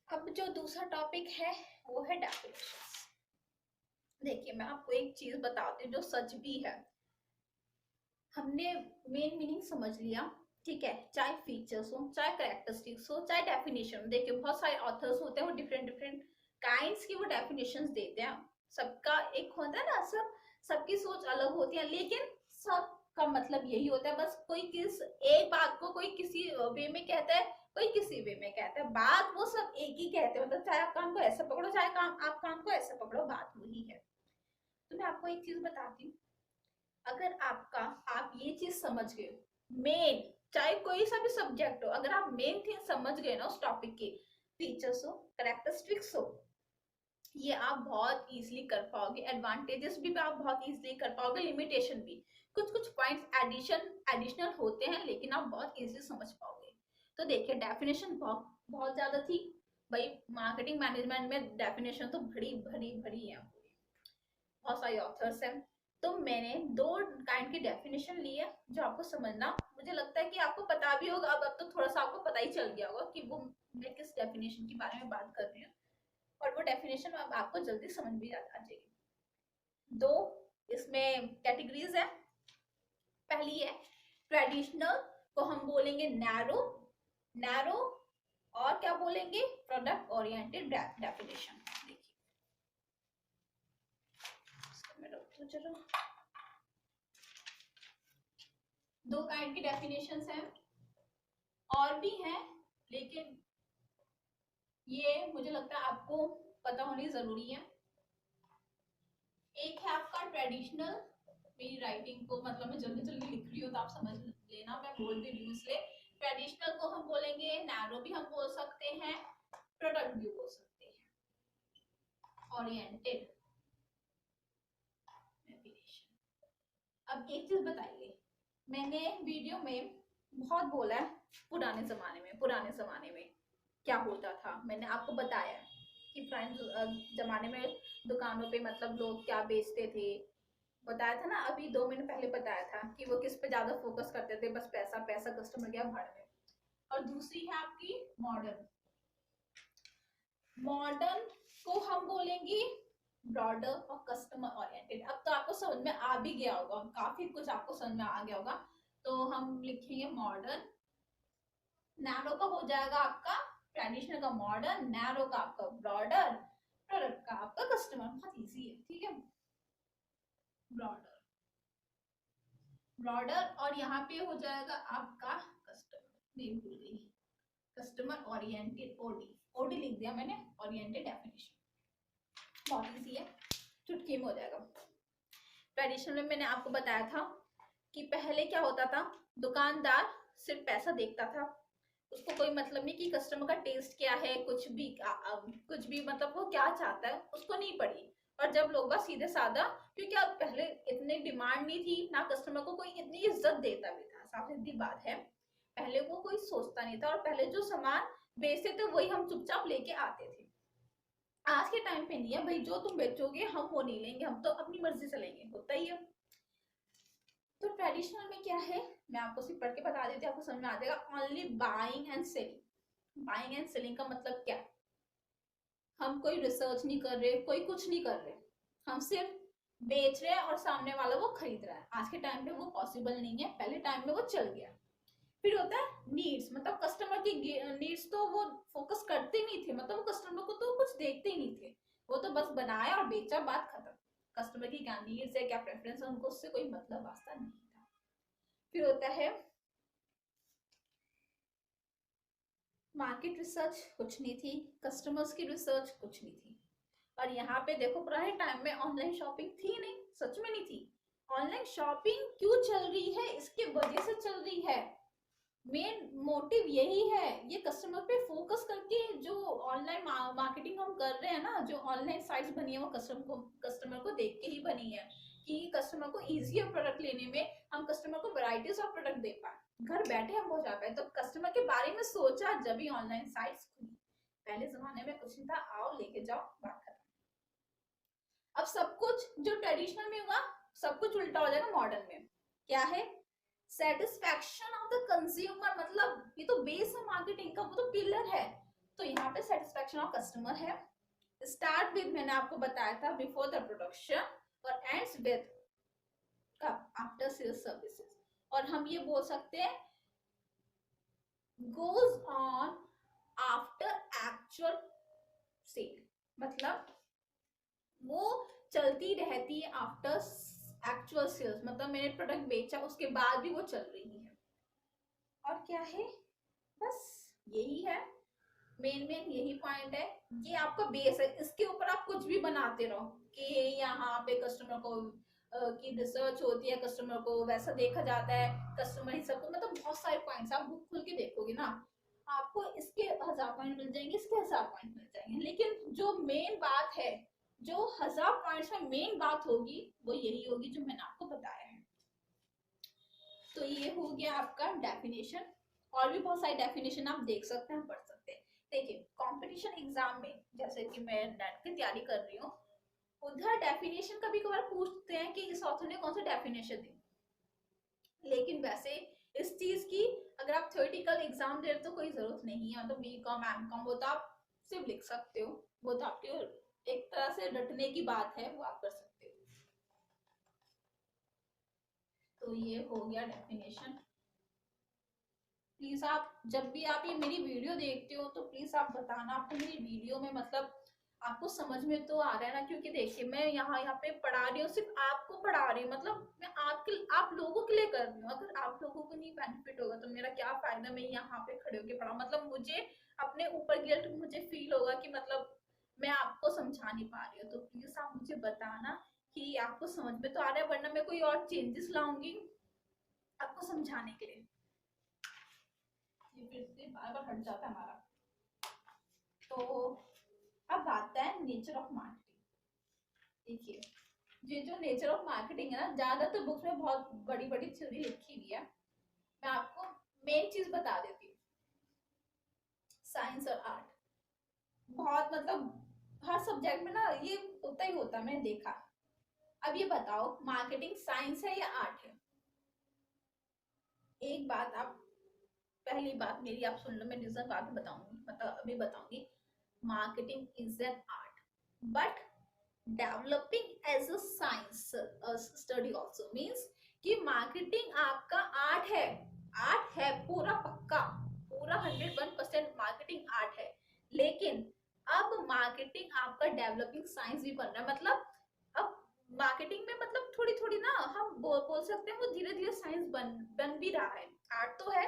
अब जो दूसरा टॉपिक है वो है डेफिनेशंस। देखिए मैं आपको एक चीज बताती हूँ जो सच भी है। हमने मेन मीनिंग समझ लिया, ठीक है, चाहे फीचर्स हो, चाहे कैरेक्टरिस्टिक्स हो, चाहे डेफिनेशन। देखिए बहुत सारे ऑथर्स होते हैं, वो डिफरेंट डिफरेंट काइंड्स की वो डेफिनेशंस देते हैं। सबका एक होता है ना, सबकी सोच अलग होती है, लेकिन सबका मतलब यही होता है। बस कोई किस एक बात को कोई किसी वे में कहता है, कोई किसी वे में कहता है, बात वो सब एक ही कहते हैं। मतलब चाहे आप काम को ऐसे पकड़ो, चाहे आप काम को ऐसे पकड़ो, बात वही है। तो मैं आपको एक चीज बताती हूँ। अगर आप ये चीज समझ गए, मेन, चाहे कोई सा भी सब्जेक्ट हो, अगर आप मेन थिंग समझ गए ना उस टॉपिक के, फीचर्स हो, करेक्टरिस्टिक्स हो, ये आप बहुत इजीली कर पाओगे। एडवांटेजेस भी आप बहुत इजीली कर पाओगे, लिमिटेशन भी। कुछ कुछ पॉइंट्स एडिशनल होते हैं, लेकिन आप बहुत इजीली समझ पाओगे। तो देखिए डेफिनेशन बहुत बहुत ज्यादा थी भाई। मार्केटिंग मैनेजमेंट में डेफिनेशन तो भरी भरी भरी है, बहुत सारे ऑथर्स हैं। तो मैंने दो काइंड की डेफिनेशन ली है जो आपको समझना, मुझे लगता है कि आपको पता भी होगा। अब तो थोड़ा सा आपको पता ही चल गया होगा कि वो मैं किस डेफिनेशन के बारे में बात कर रही हूँ, और वो डेफिनेशन अब आपको जल्दी समझ भी आ जाएगी। दो इसमें कैटेगरीज है। पहली है ट्रेडिशनल, को हम बोलेंगे नैरो। नैरो और क्या बोलेंगे, प्रोडक्ट ओरिएंटेड डेफिनेशन। देखिए चलो, दो काइंड की डेफिनेशंस हैं, और भी हैं, लेकिन ये मुझे लगता है आपको पता होनी जरूरी है। एक है आपका ट्रेडिशनल, मेरी राइटिंग को मतलब मैं जल्दी जल्दी लिख रही हूँ तो आप समझ लेना, मैं बोल भी रही हूँ इसलिए। ट्रेडिशनल को हम बोलेंगे नैरो, भी हम बोल सकते हैं, प्रोडक्ट भी बोल सकते हैं, ओरिएंटेड डेफिनेशन। अब एक चीज बताइए, मैंने वीडियो में बहुत बोला है पुराने जमाने में क्या होता था। मैंने आपको बताया कि पुराने जमाने में दुकानों पे मतलब लोग क्या बेचते थे, बताया था ना अभी 2 महीने पहले बताया था कि वो किस पे ज्यादा फोकस करते थे, बस पैसा पैसा, कस्टमर गया भाड़ में। और दूसरी है आपकी मॉडर्न। मॉडर्न को हम बोलेंगे ब्रॉडर और कस्टमर ओरिएंटेड। अब तो आपको समझ में आ भी गया होगा, काफी कुछ आपको समझ में आ गया होगा। तो हम लिखेंगे मॉडर्न। नैरो का हो जाएगा आपका ट्रेडिशनल का मॉडर्न, नैरो का आपका ब्रॉडर, प्रोडक्ट का आपका कस्टमर। बहुत इजी है, ठीक है। ब्रॉडर, ब्रॉडर, और यहाँ पे हो जाएगा आपका कस्टमर, नहीं भूल गई, कस्टमर ओरिएंटेड, ओडी। ओडी लिख दिया मैंने, ओरिएंटेड डेफिनेशन। बहुत इजी है, चुटकी में हो जाएगा। ट्रेडिशनल में मैंने आपको बताया था कि पहले क्या होता था, दुकानदार सिर्फ पैसा देखता था, उसको कोई मतलब नहीं कि कस्टमर का टेस्ट क्या है, कुछ भी मतलब वो क्या चाहता है उसको नहीं पड़ी। और जब लोग बस सीधे साधा, क्योंकि अब पहले इतनी डिमांड नहीं थी ना, कस्टमर को कोई इतनी इज्जत देता भी था, साफ सीधी बात है। पहले को कोई सोचता नहीं था, और पहले जो सामान बेचते थे वही हम चुपचाप लेके आते थे। आज के टाइम पे नहीं है भाई, जो तुम बेचोगे हम वो नहीं लेंगे, हम तो अपनी मर्जी से लेंगे, होता ही है। तो ट्रेडिशनल में क्या है, मैं आपको सिर्फ पढ़ के बता देती हूँ, आपको समझ में आ जाएगा। Only buying and selling. Buying and selling का मतलब क्या, हम कोई रिसर्च नहीं कर रहे, कोई कुछ नहीं कर रहे, हम सिर्फ बेच रहे हैं और सामने वाला वो खरीद रहा है। आज के टाइम पे वो पॉसिबल नहीं है, पहले टाइम में वो चल गया। फिर होता है नीड्स, मतलब कस्टमर की नीड्स, तो वो फोकस करते नहीं थे, मतलब वो कस्टमर को तो कुछ देखते ही नहीं थे, वो तो बस बनाया और बेचा, बात खत्म। कस्टमर की क्या नीड्स है, क्या प्रेफरेंस है, उनको उससे कोई मतलब वास्ता नहीं था। फिर होता है मार्केट रिसर्च, कुछ नहीं थी, कस्टमर्स की रिसर्च कुछ नहीं थी। और यहाँ पे देखो पुराने टाइम में ऑनलाइन शॉपिंग थी नहीं, सच में नहीं थी। ऑनलाइन शॉपिंग क्यों चल रही है, इसके वजह से चल रही है, मेन मोटिव यही है। ये कस्टमर पे फोकस करके जो ऑनलाइन मार्केटिंग हम कर रहे हैं ना, जो ऑनलाइन साइट्स बनी है वो कस्टमर को देख के ही बनी है, कि कस्टमर को इजी है प्रोडक्ट लेने में, हम कस्टमर को वैरायटीज ऑफ प्रोडक्ट दे पाए, घर बैठे हम पहुंचा पाए। तो कस्टमर के बारे में सोचा जब भी ऑनलाइन साइट्स खुली। पहले जमाने में कुछ नहीं था, आओ लेके जाओ, बात खत्म। अब सब कुछ जो ट्रेडिशनल में हुआ, सब कुछ उल्टा हो जाएगा मॉडर्न में। क्या है, सेटिस्फैक्शन ऑफ द कंज्यूमर, मतलब ये तो बेस है मार्केटिंग का, वो तो पिलर है। तो यहाँ पे सेटिस्फेक्शन ऑफ कस्टमर है, स्टार्ट विद मैंने आपको बताया था बिफोर द प्रोडक्शन और एंड्स विद कब आफ्टर सेल्स सर्विसेज, और हम ये बोल सकते हैं goes on after actual sale, मतलब वो चलती रहती है आफ्टर एक्चुअल सेल्स, मतलब मैंने प्रोडक्ट बेचा उसके बाद भी वो चल रही है। और क्या है, बस यही है मेन यही पॉइंट है, ये आपका बेस है, इसके ऊपर आप कुछ भी बनाते रहो कि यहाँ पे कस्टमर को की रिसर्च होती है, कस्टमर को वैसा देखा जाता है, कस्टमर ही सबको, मतलब बहुत सारे पॉइंट्स आप बुक खोल के देखोगे ना, आपको इसके 1000 पॉइंट मिल जाएंगे, इसके 1000 पॉइंट मिल जाएंगे, लेकिन जो मेन बात है, जो 1000 पॉइंट्स में मेन बात होगी वो यही होगी जो मैंने आपको बताया है। तो ये हो गया आपका डेफिनेशन, और भी बहुत सारी डेफिनेशन आप देख सकते हैं, पढ़ सकते हैं। देखिए कंपटीशन एग्जाम में जैसे कि मैं नेट की तैयारी कर रही हूँ, उधर डेफिनेशन कभी कभार पूछते हैं कि इस ऑथर ने कौन सा डेफिनेशन दी, लेकिन वैसे इस चीज की अगर आप थ्योरेटिकल एग्जाम दे रहे तो कोई जरूरत नहीं है, मतलब बीकॉम एमकॉम वो तो आप सिर्फ लिख सकते हो, वो तो आपके एक तरह से रटने की बात है, वो आप कर सकते हो। तो ये हो गया डेफिनेशन। प्लीज आप जब भी आप ये मेरी वीडियो देखते हो तो प्लीज आप बताना आपको मेरी वीडियो में मतलब आपको समझ में तो आ रहा है ना, क्योंकि देखिए मैं यहाँ पे पढ़ा रही हूँ, सिर्फ आपको पढ़ा रही हूँ, मतलब मैं आप लोगों के लिए कर रही हूँ, अगर आप लोगों को नहीं बेनिफिट होगा तो मेरा क्या फायदा, मैं यहाँ पे खड़े होकर पढ़ा, मतलब मुझे अपने ऊपर गिल्ट मुझे फील होगा कि मतलब मैं आपको समझा नहीं पा रही हूँ। तो प्लीज आप मुझे बताना कि आपको समझ में तो आ रहा है, वरना मैं कोई और चेंजेस लाऊंगी आपको समझाने के लिए। ये फिर से बार बार हट जाता है हमारा। तो अब आता है नेचर ऑफ मार्केटिंग। देखिए ये जो नेचर ऑफ मार्केटिंग है ना, ज्यादातर बुक्स में बहुत बड़ी बड़ी थ्योरी लिखी हुई है, मैं आपको मेन चीज बता देती हूँ। साइंस और आर्ट बहुत मतलब हर सब्जेक्ट में ना ये होता ही होता है, मैंने देखा। अब ये बताओ मार्केटिंग साइंस है या आर्ट है? एक बात आप, पहली बात मेरी आप सुन लो, मैं रीजन बाद में बताऊंगी, मतलब अभी बताऊंगी। Marketing is an art but developing as a science study also, means कि मार्केटिंग आपका आर्ट है पूरा पक्का, पूरा 101% मार्केटिंग आर्ट है, लेकिन अब मार्केटिंग आपका डेवलपिंग साइंस भी बन रहा है, मतलब अब मार्केटिंग में मतलब थोड़ी थोड़ी ना हम बोल सकते हैं वो धीरे धीरे साइंस बन भी रहा है, आर्ट तो है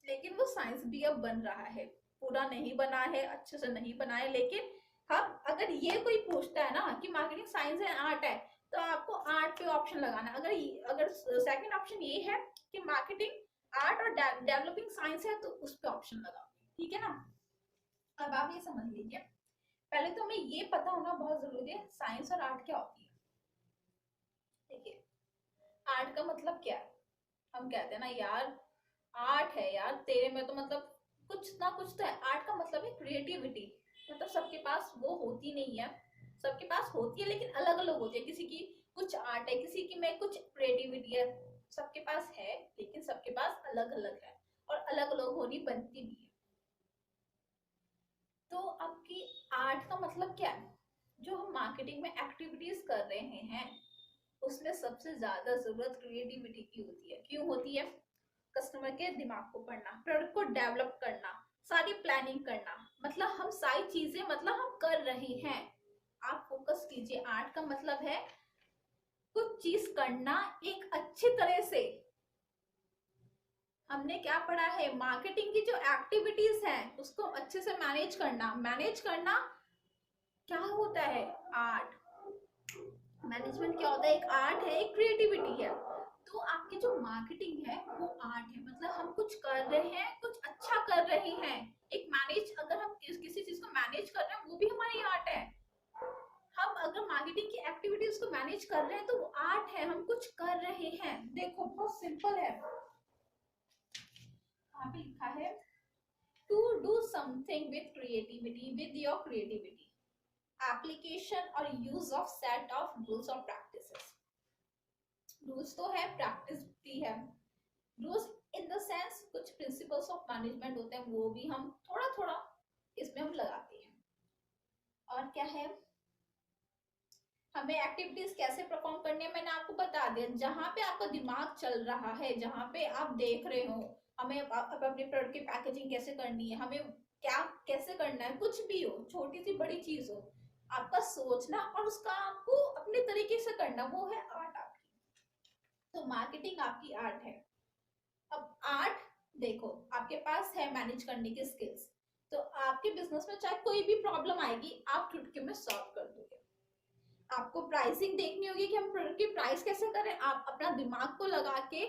लेकिन वो साइंस भी अब बन रहा है, पूरा नहीं बना है, अच्छे से नहीं बना है, लेकिन हम अगर ये कोई पूछता है ना कि मार्केटिंग साइंस है आर्ट है, तो आपको आर्ट पे ऑप्शन लगाना है। अगर सेकंड ऑप्शन ये है कि मार्केटिंग आर्ट और डेवलपिंग साइंस है तो उस पे ऑप्शन लगाओ, ठीक है ना। अब आप ये समझ लीजिए, पहले तो हमें ये पता होना बहुत जरूरी है साइंस और आर्ट क्या होती है। देखिए आर्ट का मतलब क्या है, हम कहते हैं ना यार आर्ट है यार तेरे में, तो मतलब कुछ ना कुछ तो है। आर्ट का मतलब है क्रिएटिविटी, मतलब सबके पास वो होती नहीं है, सबके पास होती है लेकिन अलग अलग होती है, किसी की कुछ आर्ट है, किसी की में कुछ क्रिएटिविटी है, सबके पास है लेकिन सबके पास अलग अलग है, और अलग अलग होनी बनती भी है। तो आपकी आर्ट का मतलब क्या है, जो हम मार्केटिंग में एक्टिविटीज कर रहे हैं उसमें सबसे ज्यादा जरूरत क्रिएटिविटी की होती है। क्यों होती है? कस्टमर के दिमाग को पढ़ना, प्रोडक्ट को डेवलप करना, सारी प्लानिंग करना, मतलब हम सारी चीजें मतलब हम कर रहे हैं। आप फोकस कीजिए, आर्ट का मतलब है कुछ चीज करना एक अच्छी तरह से। हमने क्या पढ़ा है, मार्केटिंग की जो एक्टिविटीज हैं उसको अच्छे से मैनेज करना क्या होता है, आर्ट। मैनेजमेंट क्या होता है, एक आर्ट है, एक क्रिएटिविटी है। तो आपकी जो मार्केटिंग है वो आर्ट है, मतलब हम कुछ कर रहे हैं, कुछ अच्छा कर रहे हैं, एक मैनेज, अगर हम किसी चीज को मैनेज कर रहे हैं वो भी हमारी आर्ट है। हम अगर मार्केटिंग की एक्टिविटीज को मैनेज कर रहे हैं तो वो आर्ट है, हम कुछ कर रहे हैं। देखो बहुत सिंपल है, यहाँ पे लिखा है to do something with creativity, with your creativity, application और use of set of rules और प्रैक्टिसेस। रूल्स तो है, प्रैक्टिस भी है। रूल्स इन द सेंस कुछ प्रिंसिपल्स ऑफ मैनेजमेंट होते हैं, वो भी हम थोड़ा थोड़ा हमें एक्टिविटीज कैसे परफॉर्म करनी है मैंने आपको बता दिया। जहां पे आपका दिमाग चल रहा है, जहां पे आप देख रहे हो हमें अपने प्रोडक्ट की पैकेजिंग कैसे करनी है, हमें क्या कैसे करना है, कुछ भी हो, छोटी सी बड़ी चीज हो, आपका सोचना और उसका आपको अपने तरीके से करना, वो है आर्ट आपकी। तो मार्केटिंग आपकी आर्ट है। अब आर्ट देखो, आपके पास है मैनेज करने की स्किल्स, तो आपके बिजनेस में चाहे कोई भी प्रॉब्लम आएगी आप चुटकी में सॉल्व कर दोगे। आपको प्राइसिंग देखनी होगी कि हम प्रोडक्ट की प्राइस कैसे करें, आप अपना दिमाग को लगा के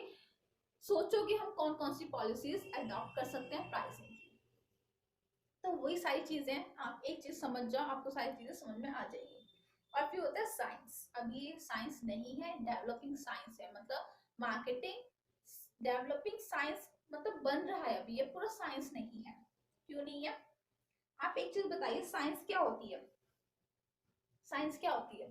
सोचो कि हम कौन कौन सी पॉलिसीज अडॉप्ट कर सकते हैं प्राइसिंग की। तो वही सारी चीजें, आप एक चीज समझ जाओ आपको सारी चीजें समझ में आ जाएगी। और फिर होता है साइंस। अब ये साइंस नहीं है, डेवलपिंग साइंस है। मतलब मार्केटिंग डेवलपिंग साइंस मतलब बन रहा है अभी, ये पूरा साइंस नहीं है। क्यों नहीं है? आप एक चीज बताइए, साइंस क्या होती है? साइंस क्या होती है?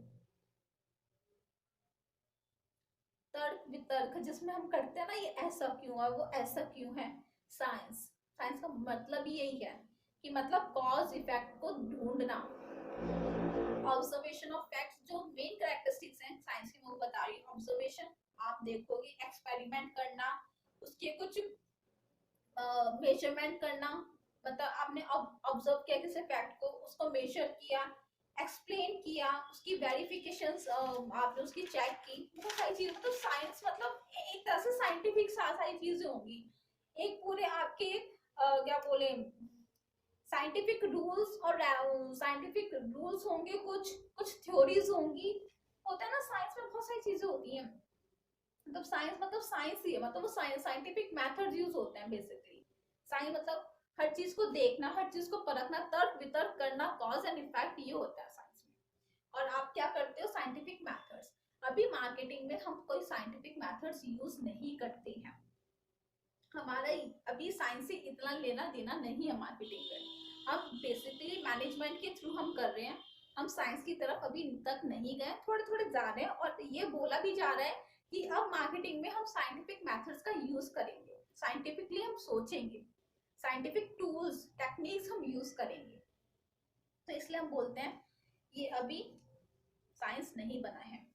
तर्क वितर्क, जिसमें हम करते हैं ना, ये ऐसा क्यों है, वो ऐसा क्यों है। साइंस, साइंस का मतलब ही यही है कि मतलब कॉज इफेक्ट को ढूंढना। ऑब्जर्वेशन ऑफ फैक्ट्स, जो मेन कैरेक्टरिस्टिक्स हैं साइंस की मैं बता रही हूँ। ऑब्जर्वेशन, आप देखोगे, एक्सपेरिमेंट करना, उसके कुछ मेजरमेंट करना, मतलब आपने ऑब्जर्व किया किसी फैक्ट को, उसको मेजर किया, एक्सप्लेन किया, उसकी वेरिफिकेशंस आपने उसकी चेक की, बहुत सारी चीज। मतलब साइंस मतलब एक तरह से साइंटिफिक सारी चीजें होंगी। एक पूरे आपके क्या बोले, साइंटिफिक रूल्स और साइंटिफिक रूल्स होंगे, कुछ कुछ थ्योरीज होंगी। होता है ना साइंस में बहुत सारी चीजें होती हैं। मतलब साइंस मतलब साइंस ही है, मतलब वो साइंटिफिक मेथड यूज होते हैं बेसिकली। साइंस मतलब हर चीज को देखना, हर चीज को परखना, तर्क वितर्क करना, कॉज एंड इफेक्ट, ये होता है साइंस में। और आप क्या करते हो? Scientific methods. अभी मार्केटिंग में हम कोई साइंटिफिक मेथड्स यूज नहीं करते हैं। हमारा अभी साइंस से इतना लेना देना नहीं है मार्केटिंग में। हम बेसिकली मैनेजमेंट के थ्रू हम कर रहे हैं, हम साइंस की तरफ अभी तक नहीं गए, थोड़े थोड़े जा रहे हैं। और ये बोला भी जा रहा है कि अब मार्केटिंग में हम साइंटिफिक मेथड्स का यूज करेंगे, साइंटिफिकली हम सोचेंगे, साइंटिफिक टूल्स टेक्निक्स हम यूज करेंगे। तो इसलिए हम बोलते हैं ये अभी साइंस नहीं बना है।